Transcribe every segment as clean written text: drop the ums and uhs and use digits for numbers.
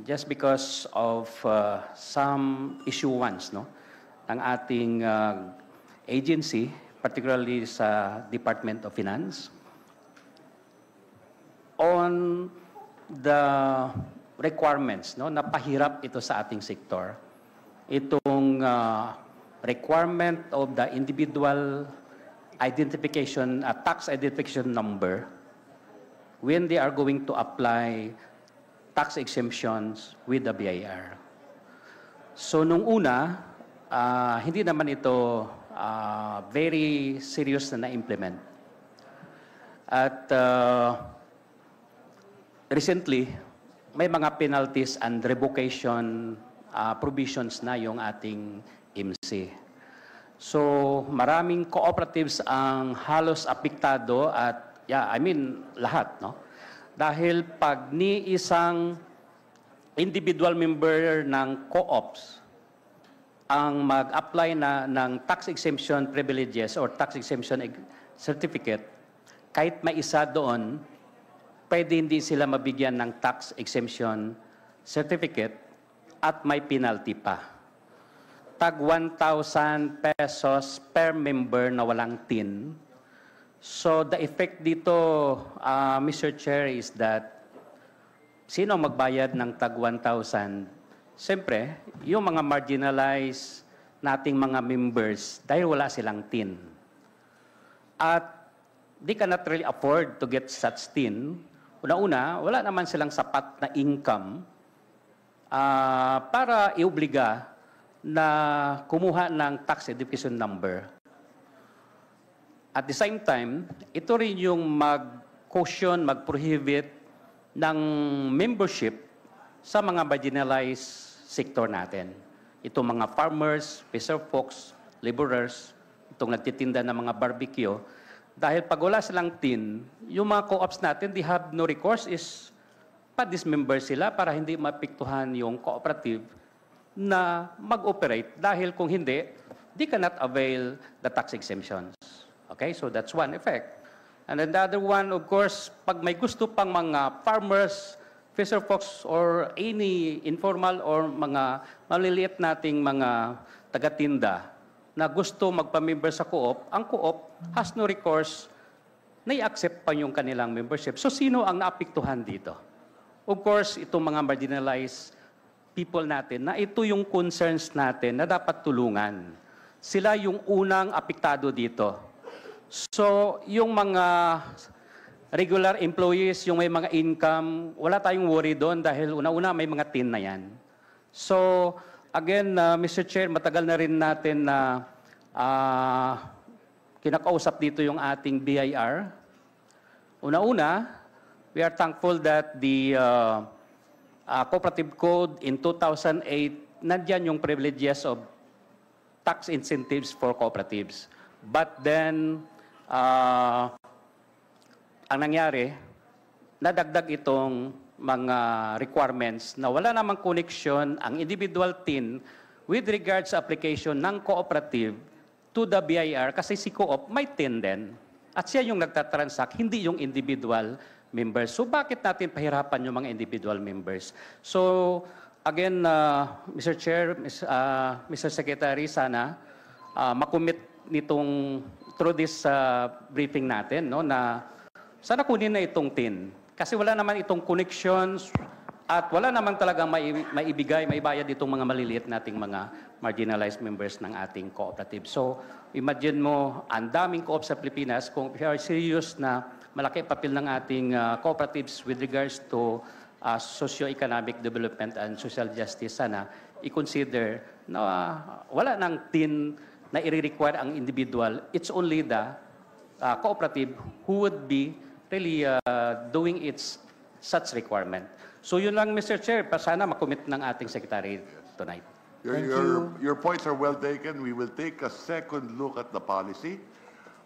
just because of some issuance, no, ng ating agency, particularly sa Department of Finance, on the requirements, no, na pahirap ito sa ating sektor. Itong requirement of the individual identification, tax identification number when they are going to apply tax exemptions with the BIR. So nung una, hindi naman ito very serious na na-implement. At recently, may mga penalties and revocation provisions na yung ating IMSI. So maraming cooperatives ang halos apektado at lahat, no? Dahil pag ni isang individual member ng co-ops ang mag-apply ng tax exemption privileges or tax exemption certificate, kahit may isa doon, pwede hindi sila mabigyan ng tax exemption certificate at may penalty pa. Tag 1,000 pesos per member na walang TIN. So the effect dito, Mr. Chair, is that sino magbayad ng tag 1,000? Siyempre, yung mga marginalized nating mga members dahil wala silang TIN. At they cannot really afford to get such TIN. Una-una, wala naman silang sapat na income para iobliga na kumuha ng tax identification number. At the same time, ito rin yung mag-caution, mag-prohibit ng membership sa mga marginalized sector natin. Itong mga farmers, fisher folks, laborers, itong nagtitinda ng mga barbecue. Dahil pag wala silang TIN, yung mga co-ops natin, they have no recourse is pa-dismember sila para hindi mapiktuhan yung cooperative na mag-operate. Dahil kung hindi, they cannot avail the tax exemptions. Okay, so that's one effect. And then the other one, of course, pag may gusto pang mga farmers, fisher folks, or any informal or mga maliliit nating mga taga-tinda na gusto magpa-member sa co-op, ang co-op has no recourse na i-accept pa yung kanilang membership. So sino ang naapektuhan dito? Of course, itong mga marginalized people natin, na ito yung concerns natin na dapat tulungan. Sila yung unang apektado dito. So, yung mga regular employees, yung may mga income, wala tayong worry doon dahil una-una may mga TIN na yan. So, again, Mr. Chair, matagal na rin natin na kinakausap dito yung ating BIR. Una-una, we are thankful that the Cooperative Code in 2008, nandyan yung privileges of tax incentives for cooperatives. But then, ang nangyari, nadagdag itong mga requirements na wala namang connection ang individual TIN with regards sa application ng cooperative to the BIR kasi si co-op may TIN din. At siya yung nagtatransact, hindi yung individual members. So bakit natin pahirapan yung mga individual members? So again, Mr. Chair, Mr. Secretary, sana makumit nitong through this briefing natin, no, na sana kunin na itong TIN. Kasi wala naman itong connections at wala naman talagang maibayad itong mga maliliit nating mga marginalized members ng ating cooperative. So imagine mo, ang daming co-op sa Pilipinas, kung we are serious na malaki papel ng ating cooperatives with regards to socio-economic development and social justice, sana i-consider na wala ng TIN na i-require ang individual. It's only the cooperative who would be really doing its such requirement. So yun lang, Mr. Chair, sana makomit ng ating Secretary tonight. Your points are well taken. We will take a second look at the policy.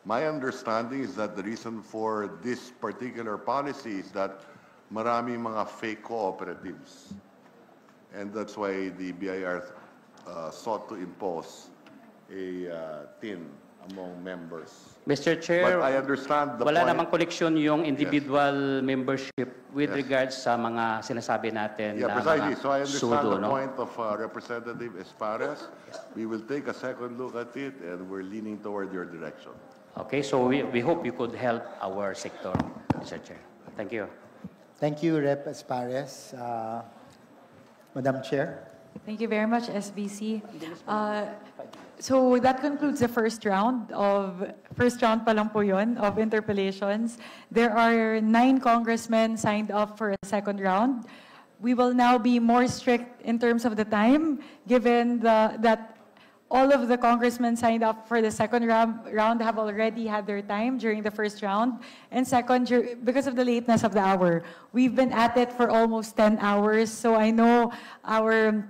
My understanding is that the reason for this particular policy is that marami mga fake cooperatives. And that's why the BIR sought to impose a TIN among members. Mr. Chair, But I understand the wala point. namang connection yung individual membership with Yes. regards sa mga sinasabi natin Yeah, na precisely. mga So I understand sudo, the no? point of Representative Espares. We will take a second look at it, and we're leaning toward your direction. Okay, so we hope you could help our sector, Mr. Chair. Thank you. Thank you, Rep. Espares. Madam Chair. Thank you very much, SBC. So that concludes the first round pa lang po yun, of interpellations. There are 9 congressmen signed up for a second round. We will now be more strict in terms of the time, given that all of the congressmen signed up for the second round have already had their time during the first round. And second, because of the lateness of the hour, we've been at it for almost 10 hours. So I know our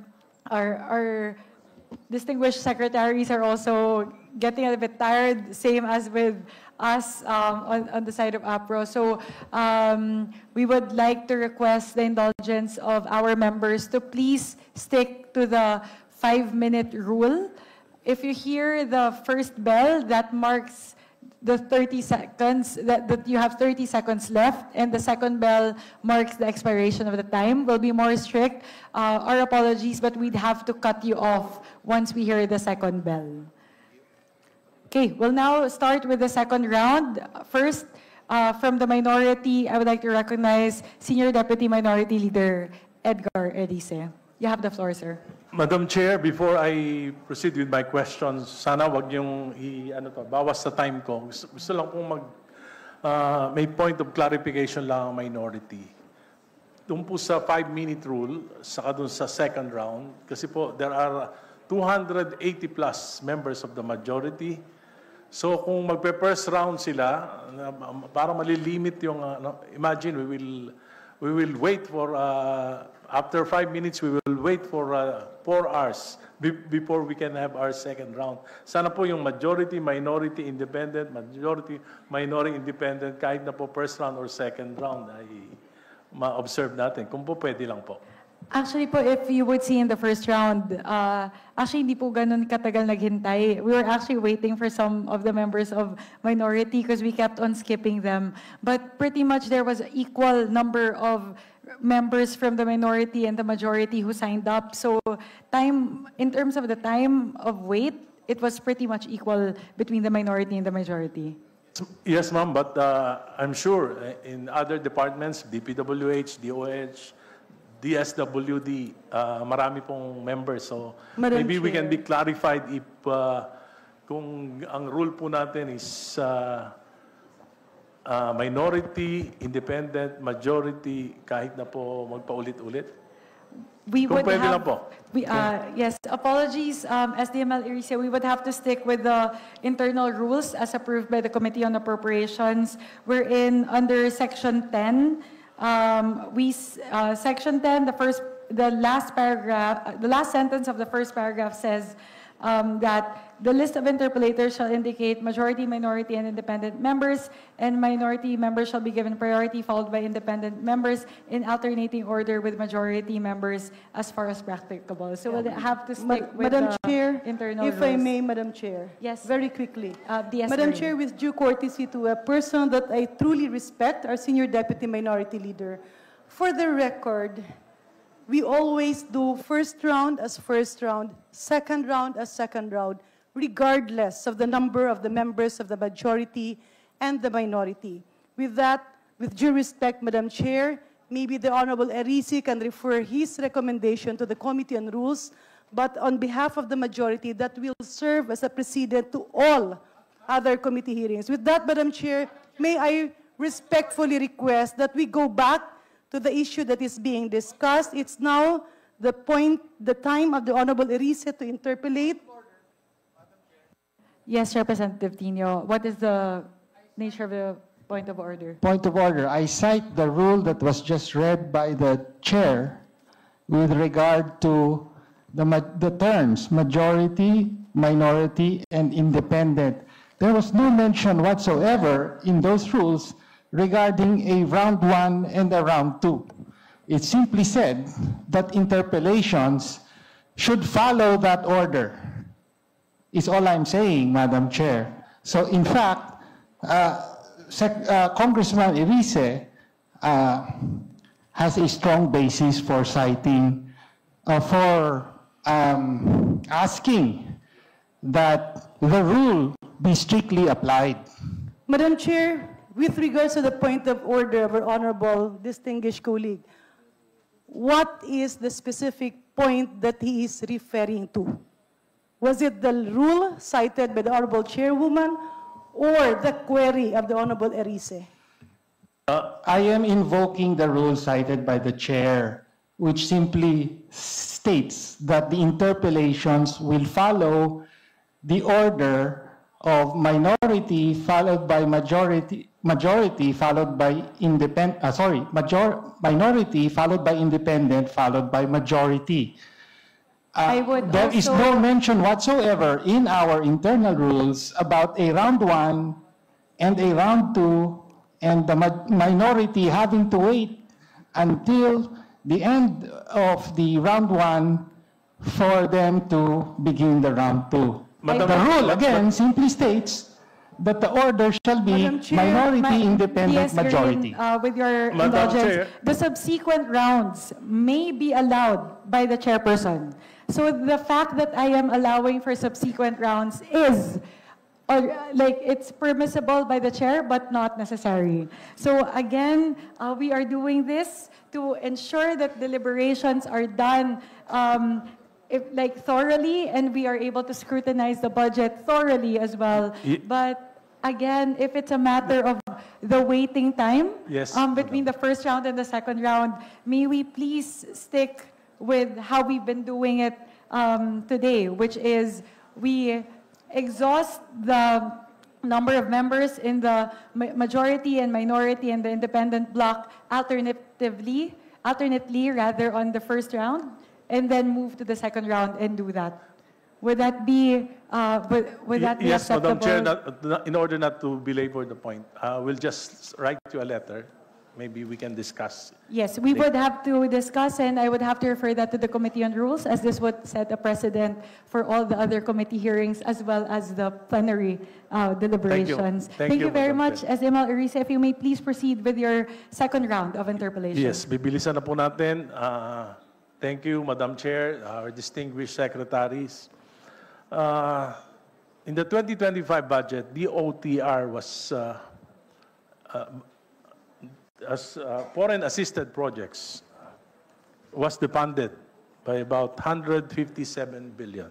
distinguished secretaries are also getting a bit tired, same as with us on the side of APRO. So we would like to request the indulgence of our members to please stick to the 5-minute rule. If you hear the first bell, that marks the 30 seconds, that you have 30 seconds left, and the second bell marks the expiration of the time. We'll be more strict. Our apologies, but we'd have to cut you off once we hear the second bell. Okay, we'll now start with the second round. First, from the minority, I would like to recognize Senior Deputy Minority Leader Edgar Erice. You have the floor, sir. Madam Chair, before I proceed with my questions, sana wag yung bawas sa time ko. Gusto lang pong may point of clarification lang ang minority. Doon po sa 5-minute rule, saka doon sa second round, kasi po there are 280 plus members of the majority. So kung magpe-first round sila, para malilimit yung, imagine we will wait for, after 5 minutes, we will wait for 4 hours before we can have our second round. Sana po yung majority, minority, independent, majority, minority, independent, kahit na po first round or second round ay ma-observe natin. Kung po pwede lang po. Actually po, if you would see in the first round, actually hindi po ganun katagal naghintay. We were actually waiting for some of the members of minority because we kept on skipping them. But pretty much there was an equal number of members from the minority and the majority who signed up. So in terms of the time of wait, it was pretty much equal between the minority and the majority. Yes, ma'am, but I'm sure in other departments, DPWH, DOH, DSWD, marami pong members. So maybe we can be clarified if kung ang rule po natin is minority, independent, majority, kahit na po magpaulit-ulit. We Kung would pwede have, lang po. yes, apologies, SDML Erice. We would have to stick with the internal rules as approved by the Committee on Appropriations. We're in under Section 10. Section 10, the last paragraph, the last sentence of the first paragraph says that the list of interpellators shall indicate majority, minority, and independent members, and minority members shall be given priority, followed by independent members in alternating order with majority members as far as practicable. So we'll have to stick with Madam the Chair, internal if rules. I may, Madam Chair. Yes. Very quickly. DS Madam Green. Chair, with due courtesy to a person that I truly respect, our Senior Deputy Minority Leader, for the record, we always do first round as first round, second round as second round, regardless of the number of the members of the majority and the minority. With that, with due respect, Madam Chair, maybe the Honorable Erice can refer his recommendation to the Committee on Rules, but on behalf of the majority, that will serve as a precedent to all other committee hearings. With that, Madam Chair, may I respectfully request that we go back to the issue that is being discussed. It's now the time of the Honorable Erice to interpolate. Yes, Representative Tino. What is the nature of the point of order? Point of order. I cite the rule that was just read by the chair with regard to the terms majority, minority, and independent. There was no mention whatsoever in those rules regarding a round 1 and a round 2. It simply said that interpellations should follow that order. Is all I'm saying, Madam Chair. So in fact, Congressman Erice has a strong basis for citing, asking that the rule be strictly applied. Madam Chair, with regards to the point of order of our honorable distinguished colleague, what is the specific point that he is referring to? Was it the rule cited by the honorable chairwoman or the query of the honorable Erice? I am invoking the rule cited by the chair, which simply states that the interpellations will follow the order of minority followed by majority followed by minority followed by independent followed by majority. There is no mention whatsoever in our internal rules about a round 1 and a round 2 and the minority having to wait until the end of the round 1 for them to begin the round 2. The rule, again, simply states that the order shall be Madam Chair, minority, independent, yes, majority. With your Madam indulgence, Chair. the subsequent rounds may be allowed by the chairperson. So the fact that I am allowing for subsequent rounds is, or like it's permissible by the chair, but not necessary. So again, we are doing this to ensure that deliberations are done thoroughly, and we are able to scrutinize the budget thoroughly as well. But again, if it's a matter of the waiting time Yes, between the first round and the second round, may we please stick with how we've been doing it today, which is we exhaust the number of members in the majority and minority and the independent block alternately rather on the first round, and then move to the second round and do that. Would that be Yes, acceptable? Madam Chair, in order not to belabor the point, we'll just write you a letter. Maybe we can discuss. Yes, we would have to discuss, and I would have to refer that to the Committee on Rules, as this would set a precedent for all the other committee hearings as well as the plenary deliberations. Thank you, very Madam much. Chair. SML Erice, if you may please proceed with your second round of interpellation. Yes, bibilisan na po natin. Thank you, Madam Chair, our distinguished secretaries. In the 2025 budget, DOTR was foreign assisted projects was defunded by about 157 billion.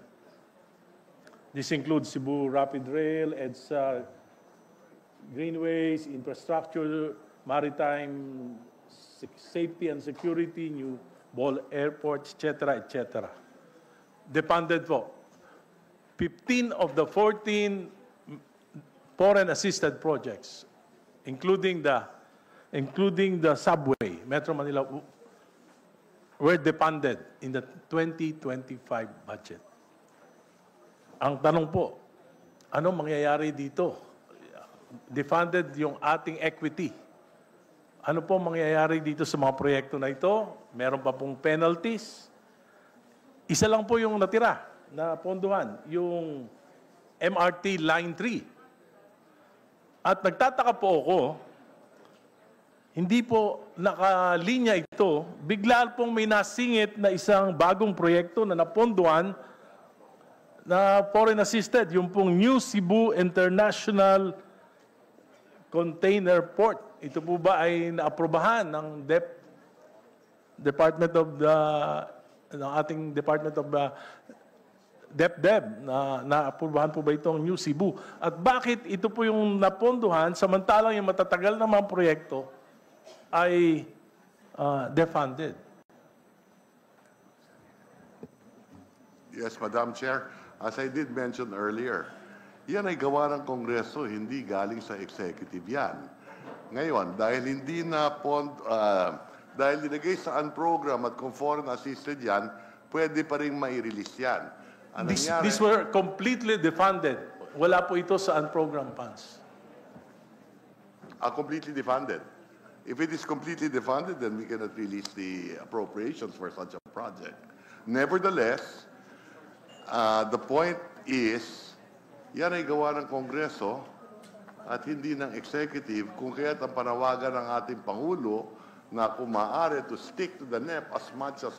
This includes Cebu Rapid Rail, EDSA, greenways, infrastructure, maritime safety and security, new ball airports, etc., etc. Defunded po. 15 of the 14 foreign assisted projects, including the subway, Metro Manila, were defunded in the 2025 budget. Ang tanong po, ano mangyayari dito? Defunded yung ating equity. Ano po mangyayari dito sa mga proyekto na ito? Meron pa pong penalties. Isa lang po yung natira na ponduhan, yung MRT Line 3. At nagtataka po ako, hindi po nakalinya ito, bigla pong may nasingit na isang bagong proyekto na naponduhan na foreign assisted, yung pong New Cebu International Container Port. Ito po ba ay naaprobahan ng Department of the ng ating Department of DepDep na naaprobahan po ba itong New Cebu? At bakit ito po yung naponduhan samantalang yung matatagal na mga proyekto ay defunded? Yes, Madam Chair. As I did mention earlier, yan ay gawa ng Kongreso, hindi galing sa executive yan. Ngayon, dahil hindi na dahil dinagay sa program at kung foreign assisted yan, pwede pa rin mai-release yan. These were completely defunded. Wala po ito sa unprogrammed funds. Completely defunded. If it is completely defunded, then we cannot release the appropriations for such a project. Nevertheless, the point is yan ay gawa ng Kongreso at hindi ng executive, kung kaya't ang panawagan ng ating Pangulo na kung maaari to stick to the NEP as much as